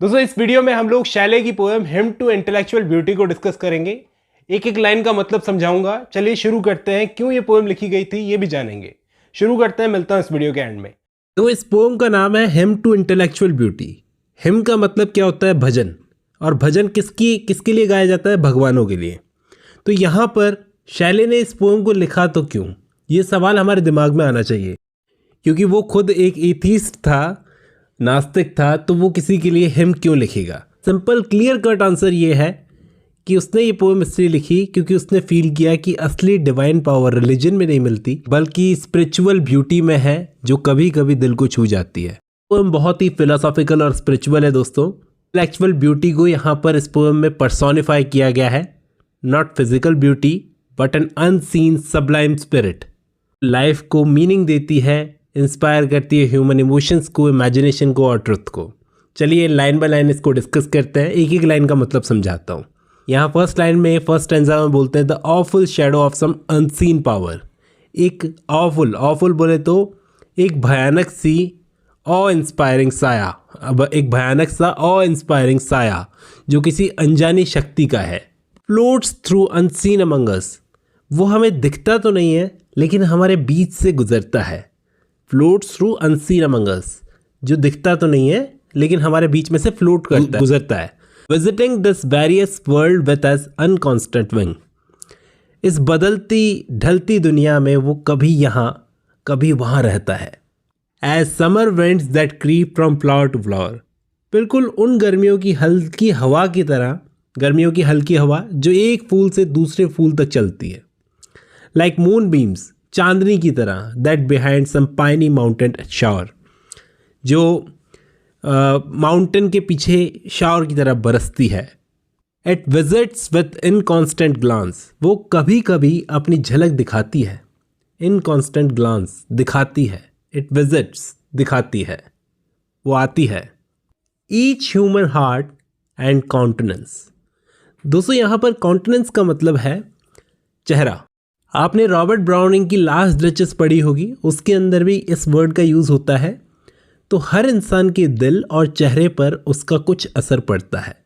दोस्तों इस वीडियो में हम लोग शैले की poem hymn to intellectual beauty को डिस्कस करेंगे। एक एक लाइन का मतलब समझाऊंगा। चलिए शुरू करते हैं। क्यों ये पोएम लिखी गई थी ये भी जानेंगे। शुरू करते हैं, मिलता हूं इस वीडियो के एंड में। तो इस पोएम का नाम है hymn to intellectual beauty. Hymn का मतलब क्या होता है? भजन। और भजन किसके लिए गाया जाता है? भगवानों के लिए। तो यहाँ पर शैले ने इस पोएम को लिखा तो क्यों, ये सवाल हमारे दिमाग में आना चाहिए। क्योंकि वो खुद एक एथीस्ट था, नास्तिक था, तो वो किसी के लिए हिम क्यों लिखेगा? सिंपल क्लियर कट आंसर ये है कि उसने ये पोएम इसलिए लिखी क्योंकि उसने फील किया कि असली डिवाइन पावर रिलीजन में नहीं मिलती बल्कि स्पिरिचुअल ब्यूटी में है, जो कभी कभी दिल को छू जाती है। पोएम बहुत ही फिलोसॉफिकल और स्पिरिचुअल है दोस्तों। इंटेलेक्चुअल ब्यूटी को यहाँ पर इस पोएम में पर्सोनिफाई किया गया है। Not physical beauty but an unseen Sublime spirit. Life को मीनिंग देती है, इंस्पायर करती है ह्यूमन इमोशंस को, इमेजिनेशन को और ट्रुथ को। चलिए लाइन बाय लाइन इसको डिस्कस करते हैं। एक एक लाइन का मतलब समझाता हूँ। यहाँ फर्स्ट लाइन में, फर्स्ट स्टैंजा में बोलते हैं the awful shadow of some unseen power. एक ऑफुल बोले तो एक भयानक सी ऑ इंस्पायरिंग साया, अब एक भयानक सा ऑ इंस्पायरिंग साया जो किसी अनजानी शक्ति का है। फ्लोट्स थ्रू अनसीन अमंग अस, वो हमें दिखता तो नहीं है लेकिन हमारे बीच से गुजरता है। फ्लोट्स थ्रू अनसीन अमंग अस, जो दिखता तो नहीं है लेकिन हमारे बीच में से फ्लोट करता है, गुजरता है। Visiting this various world with as unconstant wing, इस बदलती ढलती दुनिया में वो कभी यहाँ कभी वहाँ रहता है। As summer winds that creep from flower to flower, बिल्कुल उन गर्मियों की हल्की हवा की तरह, गर्मियों की हल्की हवा जो एक फूल से दूसरे फूल तक चलती है। लाइक मून बीम्स, चांदनी की तरह, that behind some piny mountain shower, जो माउंटेन के पीछे शावर की तरह बरसती है। It visits with inconstant glance, वो कभी कभी अपनी झलक दिखाती है। इनकॉन्स्टेंट ग्लांस, दिखाती है। इट विजिट्स, दिखाती है, वो आती है। Each human heart and continence, दोस्तों यहाँ पर कॉन्टिनेंस का मतलब है चेहरा। आपने रॉबर्ट ब्राउनिंग की लास्ट डचेस पढ़ी होगी, उसके अंदर भी इस वर्ड का यूज़ होता है। तो हर इंसान के दिल और चेहरे पर उसका कुछ असर पड़ता है।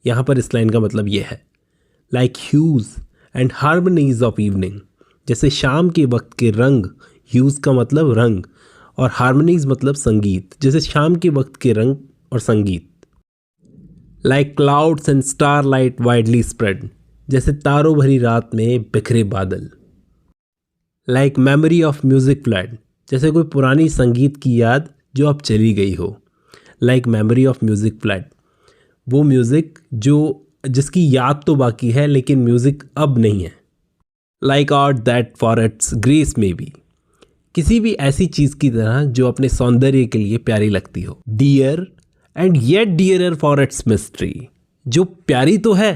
यहाँ पर इस लाइन का मतलब ये है। Like huge and harmonies of evening, जैसे शाम के वक्त के रंग, ह्यूज का मतलब रंग और हार्मनीज मतलब संगीत, जैसे शाम के वक्त के रंग और संगीत। Like clouds and star light widely spread, जैसे तारों भरी रात में बिखरे बादल। Like memory of music flood, जैसे कोई पुरानी संगीत की याद जो अब चली गई हो। Like memory of music flood, वो म्यूज़िक जिसकी याद तो बाकी है लेकिन म्यूज़िक अब नहीं है। Like art that for its grace में बी, किसी भी ऐसी चीज़ की तरह जो अपने सौंदर्य के लिए प्यारी लगती हो। Dear and yet dearer for its mystery, जो प्यारी तो है,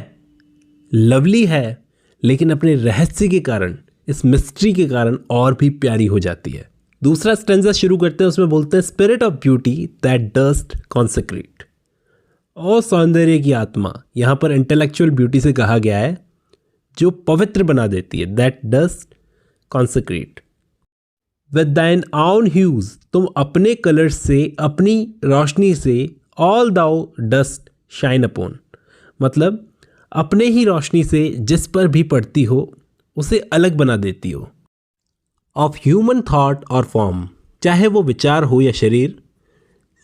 लवली है, लेकिन अपने रहस्य के कारण, इस मिस्ट्री के कारण और भी प्यारी हो जाती है। दूसरा स्टेंजा शुरू करते हैं, उसमें बोलते हैं spirit of beauty that dust consecrate, और सौंदर्य की आत्मा, यहाँ पर इंटेलेक्चुअल ब्यूटी से कहा गया है, जो पवित्र बना देती है। दैट डस्ट कॉन्सेक्रेट विद दाइन आउन ह्यूज, तुम अपने कलर से, अपनी रोशनी से, ऑल दाउ डस्ट शाइन अपॉन, मतलब अपने ही रोशनी से जिस पर भी पड़ती हो उसे अलग बना देती हो। ऑफ ह्यूमन थॉट और फॉर्म, चाहे वो विचार हो या शरीर,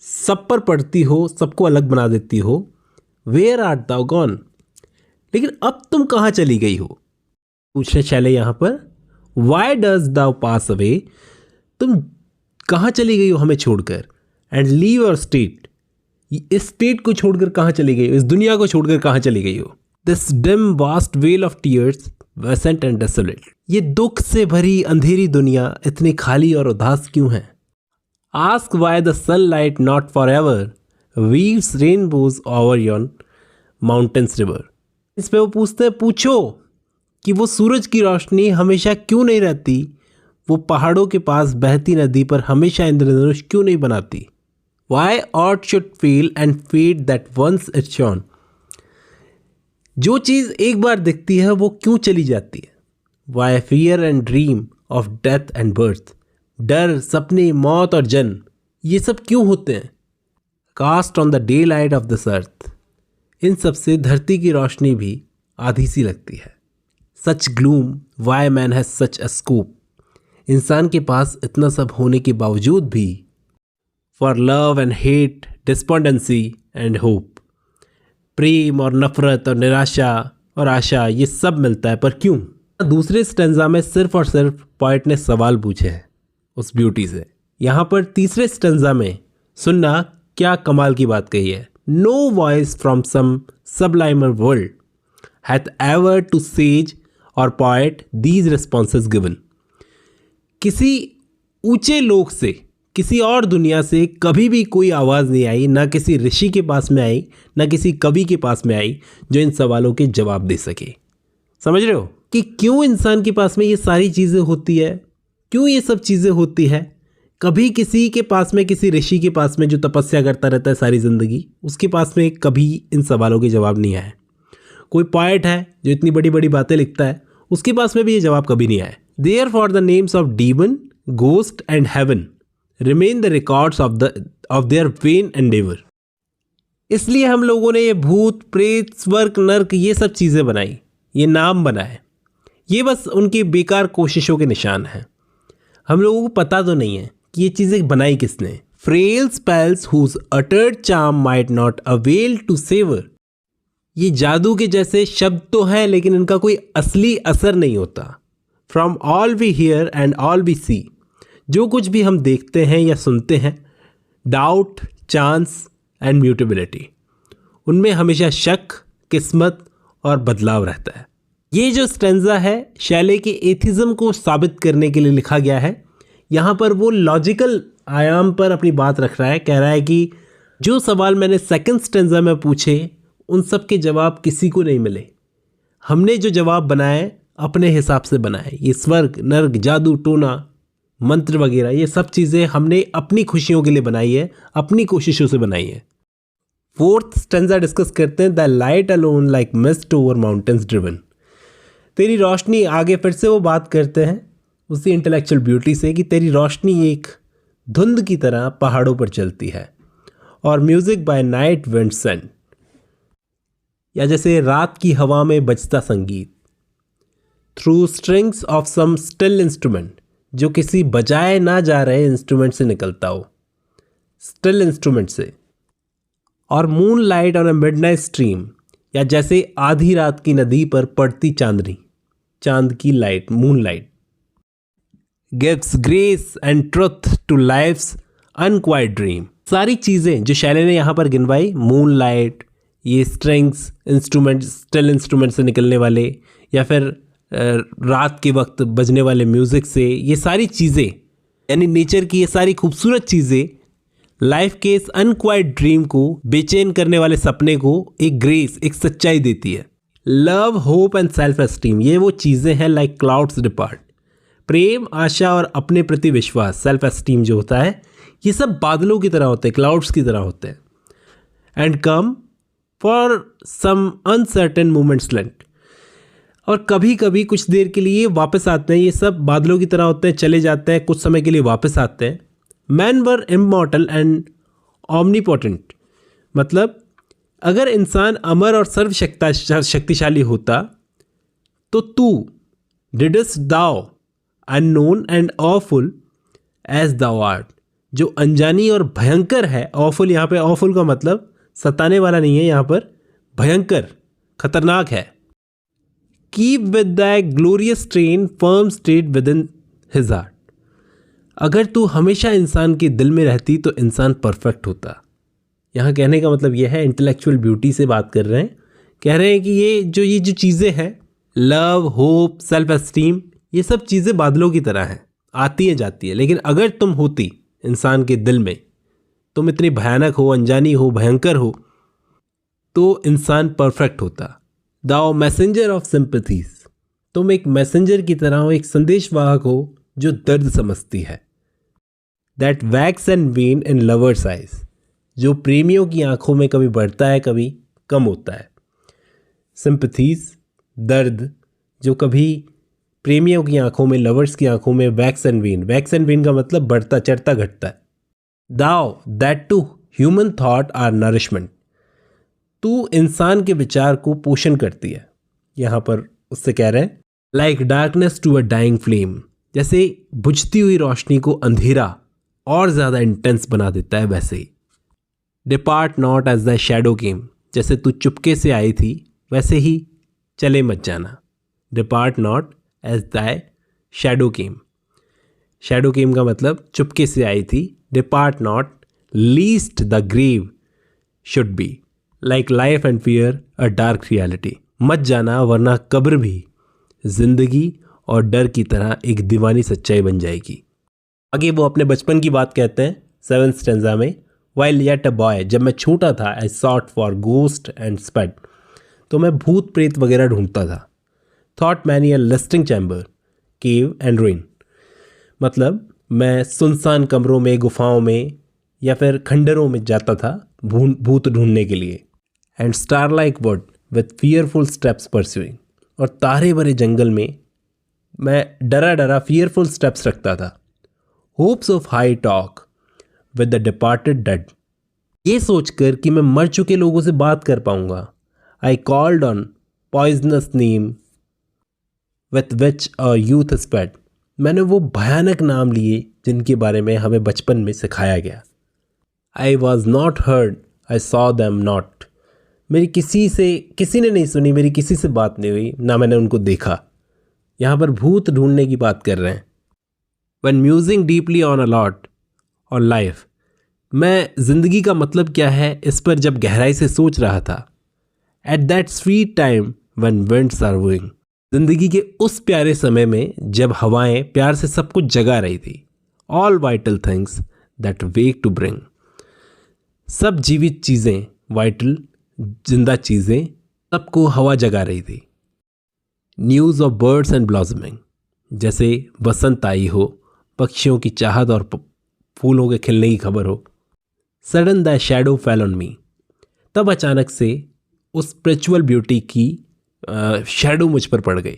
सब पर पड़ती हो, सबको अलग बना देती हो। वेयर आर्ट दाउ गॉन, लेकिन अब तुम कहाँ चली गई हो? पूछने चले यहाँ पर। Why does thou pass away, तुम कहाँ चली गई हो हमें छोड़कर। एंड लीव योर स्टेट, इस स्टेट को छोड़कर कहाँ चली गई हो, इस दुनिया को छोड़कर कहाँ चली गई हो। This dim vast well of tears Besant and desolate, ये दुख से भरी अंधेरी दुनिया इतनी खाली और उदास क्यों है। Ask why the sunlight not for ever weaves rainbows over your mountains river, इस पे वो पूछते हैं, पूछो कि वो सूरज की रोशनी हमेशा क्यों नहीं रहती, वो पहाड़ों के पास बहती नदी पर हमेशा इंद्रधनुष क्यों नहीं बनाती। Why aught should feel and fade that once it shown, जो चीज़ एक बार दिखती है वो क्यों चली जाती है। Why fear and dream of death and birth, डर, सपने, मौत और जन्म, ये सब क्यों होते हैं। Cast on the daylight of this earth. इन सब से धरती की रोशनी भी आधी सी लगती है। Such gloom why man has such a scope. इंसान के पास इतना सब होने के बावजूद भी for love and hate, despondency and hope, प्रेम और नफरत और निराशा और आशा, ये सब मिलता है। पर क्यों? दूसरे स्टेंजा में सिर्फ और सिर्फ पोएट ने सवाल पूछे हैं उस ब्यूटी से। यहाँ पर तीसरे स्टेंजा में सुनना क्या कमाल की बात कही है। No voice from some sublimer world hath ever to sage or poet these responses given। किसी ऊंचे लोक से, किसी और दुनिया से कभी भी कोई आवाज़ नहीं आई, ना किसी ऋषि के पास में आई, ना किसी कवि के पास में आई जो इन सवालों के जवाब दे सके। समझ रहे हो कि क्यों इंसान के पास में ये सारी चीज़ें होती है, क्यों ये सब चीज़ें होती है। कभी किसी के पास में, किसी ऋषि के पास में जो तपस्या करता रहता है सारी ज़िंदगी, उसके पास में कभी इन सवालों के जवाब नहीं आए। कोई पोएट है जो इतनी बड़ी बड़ी बातें लिखता है, उसके पास में भी ये जवाब कभी नहीं आए। Therefore the names of demon, ghost and heaven remain the records of their vain endeavour. इसलिए हम लोगों ने ये भूत, प्रेत, स्वर्ग, नर्क, ये सब चीज़ें बनाई, ये नाम बनाए। ये बस उनकी बेकार कोशिशों के निशान हैं। हम लोगों को पता तो नहीं है कि ये चीज़ें बनाई किसने। Frail spells whose uttered charm might not avail to sever. ये जादू के जैसे शब्द तो हैं लेकिन इनका कोई असली असर नहीं होता। From all we hear and all we see, जो कुछ भी हम देखते हैं या सुनते हैं, डाउट, चांस एंड म्यूटेबिलिटी, उनमें हमेशा शक, किस्मत और बदलाव रहता है। ये जो स्टेंजा है शैले के एथिज्म को साबित करने के लिए लिखा गया है। यहाँ पर वो लॉजिकल आयाम पर अपनी बात रख रहा है। कह रहा है कि जो सवाल मैंने सेकंड स्टेंजा में पूछे उन सब के जवाब किसी को नहीं मिले। हमने जो जवाब बनाए अपने हिसाब से बनाए। ये स्वर्ग, नर्क, जादू टोना, मंत्र वगैरह, ये सब चीज़ें हमने अपनी खुशियों के लिए बनाई है, अपनी कोशिशों से बनाई है। फोर्थ स्टेंजा डिस्कस करते हैं। The light alone like mist over mountains driven. तेरी रोशनी, आगे फिर से वो बात करते हैं उसी इंटेलेक्चुअल ब्यूटी से कि तेरी रोशनी एक धुंध की तरह पहाड़ों पर चलती है। और music by night wind sent, या जैसे रात की हवा में बजता संगीत। Through strings of some still instrument, जो किसी बजाए ना जा रहे इंस्ट्रूमेंट से निकलता हो, स्टिल इंस्ट्रूमेंट से। और moon light on a midnight stream, या जैसे आधी रात की नदी पर पड़ती चांदनी, चांद की light, moonlight. Gives grace and truth to life's unquiet dream. सारी चीज़ें जो शैले ने यहाँ पर गिनवाई, मून लाइट, ये स्ट्रिंग्स इंस्ट्रूमेंट, स्टिल इंस्ट्रूमेंट से निकलने वाले, या फिर रात के वक्त बजने वाले म्यूज़िक से, ये सारी चीज़ें यानी नेचर की ये सारी खूबसूरत चीज़ें लाइफ के इस अनक्वाइट ड्रीम को, बेचैन करने वाले सपने को एक ग्रेस, एक सच्चाई देती है। Love, hope and self esteem, ये वो चीज़ें हैं लाइक क्लाउड्स डिपार्ट। प्रेम, आशा और अपने प्रति विश्वास, सेल्फ एस्टीम जो होता है, ये सब बादलों की तरह होते हैं, क्लाउड्स की तरह होते हैं। And come for some uncertain moments lent, और कभी कभी कुछ देर के लिए वापस आते हैं। ये सब बादलों की तरह होते हैं, चले जाते हैं, कुछ समय के लिए वापस आते हैं। Man were immortal and omnipotent, मतलब अगर इंसान अमर और सर्वशक्तिशाली होता तो तू डिडस्ट दाओ अननोन एंड ऑफुल एज दाओ आर्ट, जो अनजानी और भयंकर है। ऑफुल, यहाँ पे ऑफुल का मतलब सताने वाला नहीं है, यहाँ पर भयंकर, खतरनाक है। Keep with the glorious train firm state with in his heart, अगर तू हमेशा इंसान के दिल में रहती तो इंसान परफेक्ट होता। यहाँ कहने का मतलब यह है, इंटेलेक्चुअल ब्यूटी से बात कर रहे हैं, कह रहे हैं कि ये जो चीज़ें हैं, लव, होप, सेल्फ एस्टीम, ये सब चीज़ें बादलों की तरह हैं, आती हैं जाती है। लेकिन अगर तुम होती इंसान के दिल में, तुम इतनी भयानक हो, अनजानी हो, भयंकर हो, तो इंसान परफेक्ट होता। दाओ मैसेंजर ऑफ सिंपैथीज, तुम एक मैसेंजर की तरह हो, एक संदेशवाहक हो जो दर्द समझती है। That wax and wane in lovers eyes, जो प्रेमियों की आंखों में कभी बढ़ता है कभी कम होता है। सिंपैथीज, दर्द, जो कभी प्रेमियों की आंखों में, लवर्स की आंखों में wax and wane, wax and wane का मतलब बढ़ता, चढ़ता, घटता है। Thou that to human thought are nourishment. तू इंसान के विचार को पोषण करती है। यहाँ पर उससे कह रहे हैं like darkness to a dying flame, जैसे बुझती हुई रोशनी को अंधेरा और ज़्यादा इंटेंस बना देता है वैसे ही। Depart not as the shadow came, जैसे तू चुपके से आई थी वैसे ही चले मत जाना। Depart not as the shadow came, shadow came का मतलब चुपके से आई थी। Depart not lest the grave should be like life and fear a dark reality, मत जाना वरना कब्र भी जिंदगी और डर की तरह एक दीवानी सच्चाई बन जाएगी। आगे वो अपने बचपन की बात कहते हैं 7th स्टेंजा में। वाइल येट अ बॉय, जब मैं छोटा था, I sought for ghost and sped, तो मैं भूत प्रेत वगैरह ढूंढता था। Thought many a listening chamber cave and ruin, मतलब मैं सुनसान कमरों में, गुफाओं में या फिर खंडरों में जाता था भूत ढूंढने के लिए। And star like would with fearful steps pursuing, और तारे भरे जंगल में मैं डरा डरा फियरफुल स्टेप्स रखता था। Hopes of high talk with the departed dead, ये सोचकर कि मैं मर चुके लोगों से बात कर पाऊंगा। I called on poisonous name with which a youth sped, मैंने वो भयानक नाम लिए जिनके बारे में हमें बचपन में सिखाया गया। I was not heard, I saw them not, मेरी किसी ने नहीं सुनी, मेरी किसी से बात नहीं हुई, ना मैंने उनको देखा। यहाँ पर भूत ढूंढने की बात कर रहे हैं। When musing deeply on a lot on life, मैं जिंदगी का मतलब क्या है इस पर जब गहराई से सोच रहा था। At that sweet time when winds are wooing, जिंदगी के उस प्यारे समय में जब हवाएं प्यार से सब कुछ जगा रही थी। All vital things that wake to bring, सब जीवित चीज़ें, वाइटल जिंदा चीज़ें, सबको हवा जगा रही थी। News of birds and blossoming, जैसे बसंत आई हो, पक्षियों की चाहत और फूलों के खिलने की खबर हो। Sudden the shadow fell on me, तब अचानक से उस स्पिरिचुअल ब्यूटी की शैडो मुझ पर पड़ गई।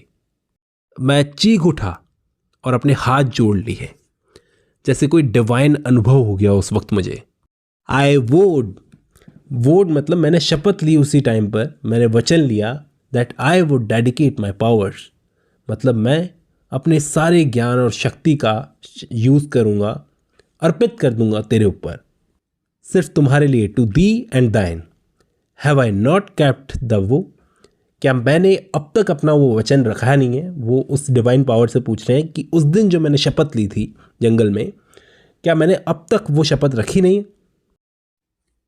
मैं चीख उठा और अपने हाथ जोड़ लिए, जैसे कोई डिवाइन अनुभव हो गया उस वक्त मुझे। आई वोड मतलब मैंने शपथ ली, उसी टाइम पर मैंने वचन लिया that I would dedicate my powers, मतलब मैं अपने सारे ज्ञान और शक्ति का यूज़ करूँगा, अर्पित कर दूंगा तेरे ऊपर, सिर्फ तुम्हारे लिए। टू दी एंड दाइन have I not kept the वो, क्या मैंने अब तक अपना वो वचन रखा नहीं है? वो उस डिवाइन पावर से पूछ रहे हैं कि उस दिन जो मैंने शपथ ली थी जंगल में, क्या मैंने अब तक वो शपथ रखी नहीं?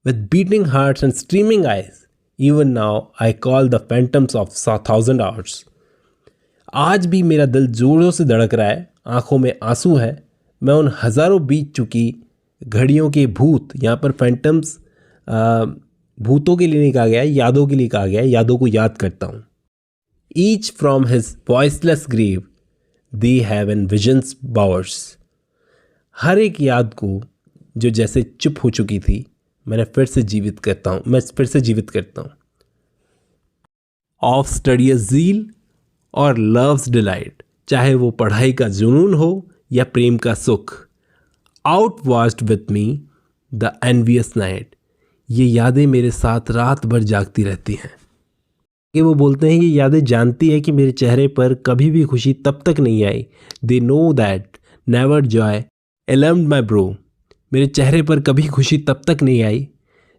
With beating hearts and streaming eyes even now I call the phantoms of 1000 hours, आज भी मेरा दिल जोरों से धड़क रहा है, आंखों में आंसू है, मैं उन हज़ारों बीत चुकी घड़ियों के भूत, यहाँ पर फैंटम्स भूतों के लिए नहीं कहा गया, यादों के लिए कहा गया, यादों को याद करता हूँ। Each from his voiceless grave they have an visions bowers, हर एक याद को जो जैसे चुप हो चुकी थी मैं फिर से जीवित करता हूँ। ऑफ स्टडी ज़ील और लव्स डिलाइट, चाहे वो पढ़ाई का जुनून हो या प्रेम का सुख। Out watched with me the envious night, ये यादें मेरे साथ रात भर जागती रहती हैं। कि वो बोलते हैं ये यादें जानती है कि मेरे चेहरे पर कभी भी खुशी तब तक नहीं आई। They know that never joy illumed my brow, मेरे चेहरे पर कभी खुशी तब तक नहीं आई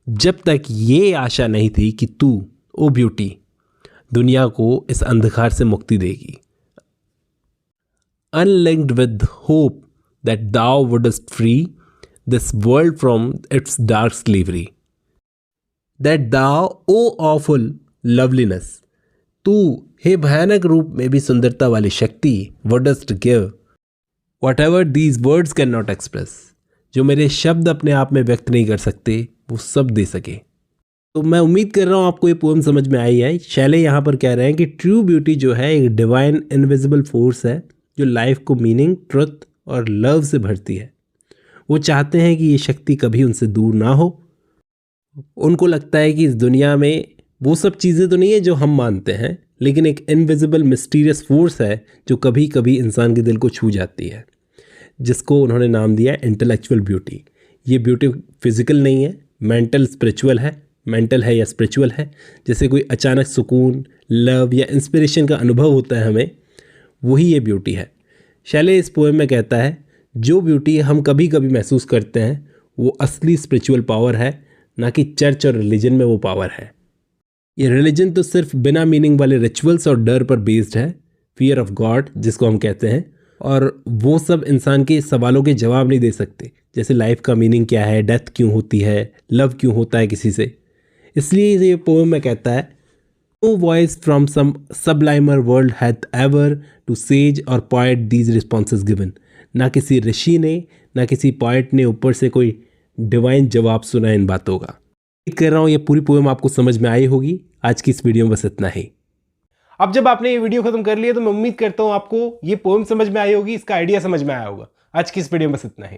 जब तक ये आशा नहीं थी कि तू, ओ ब्यूटी, दुनिया को इस अंधकार से मुक्ति देगी। Unlinked with hope that thou wouldst free this world from its dark slavery, that thou O awful loveliness, तू हे भयानक रूप में भी सुंदरता वाली शक्ति, wouldst give whatever these words can not express, जो मेरे शब्द अपने आप में व्यक्त नहीं कर सकते वो सब दे सके। तो मैं उम्मीद कर रहा हूँ आपको ये पोएम समझ में आई है। शैले यहाँ पर कह रहे हैं कि ट्रू ब्यूटी जो है एक डिवाइन इनविजिबल फोर्स है जो लाइफ को मीनिंग, ट्रुथ और लव से भरती है। वो चाहते हैं कि ये शक्ति कभी उनसे दूर ना हो। उनको लगता है कि इस दुनिया में वो सब चीज़ें तो नहीं है जो हम मानते हैं, लेकिन एक इनविजिबल मिस्टीरियस फोर्स है जो कभी कभी इंसान के दिल को छू जाती है, जिसको उन्होंने नाम दिया इंटेलेक्चुअल ब्यूटी। ये ब्यूटी फिजिकल नहीं है, मेंटल स्पिरिचुअल है, मेंटल है या स्पिरिचुअल है, जैसे कोई अचानक सुकून, लव या इंस्पिरेशन का अनुभव होता है हमें, वही ये ब्यूटी है। शैले इस पोएम में कहता है जो ब्यूटी हम कभी कभी महसूस करते हैं वो असली स्पिरिचुअल पावर है, ना कि चर्च और रिलीजन में वो पावर है। ये रिलीजन तो सिर्फ बिना मीनिंग वाले रिचुअल्स और डर पर बेस्ड है, फियर ऑफ गॉड जिसको हम कहते हैं, और वो सब इंसान के सवालों के जवाब नहीं दे सकते, जैसे लाइफ का मीनिंग क्या है, डेथ क्यों होती है, लव क्यों होता है किसी से। इसलिए ये पोएम में कहता है no voice from some sublimer world hath ever to sage or poet these responses given. ना किसी ऋषि ने, ना किसी पोएट ने ऊपर से कोई डिवाइन जवाब सुना इन बातों का। उम्मीद कर रहा हूँ ये पूरी पोएम आपको समझ में आई होगी। आज की इस वीडियो में बस इतना ही। अब जब आपने ये वीडियो खत्म कर लिया तो मैं उम्मीद करता हूँ आपको ये पोएम समझ में आई होगी, इसका आइडिया समझ में आया होगा। आज की इस वीडियो में बस इतना ही।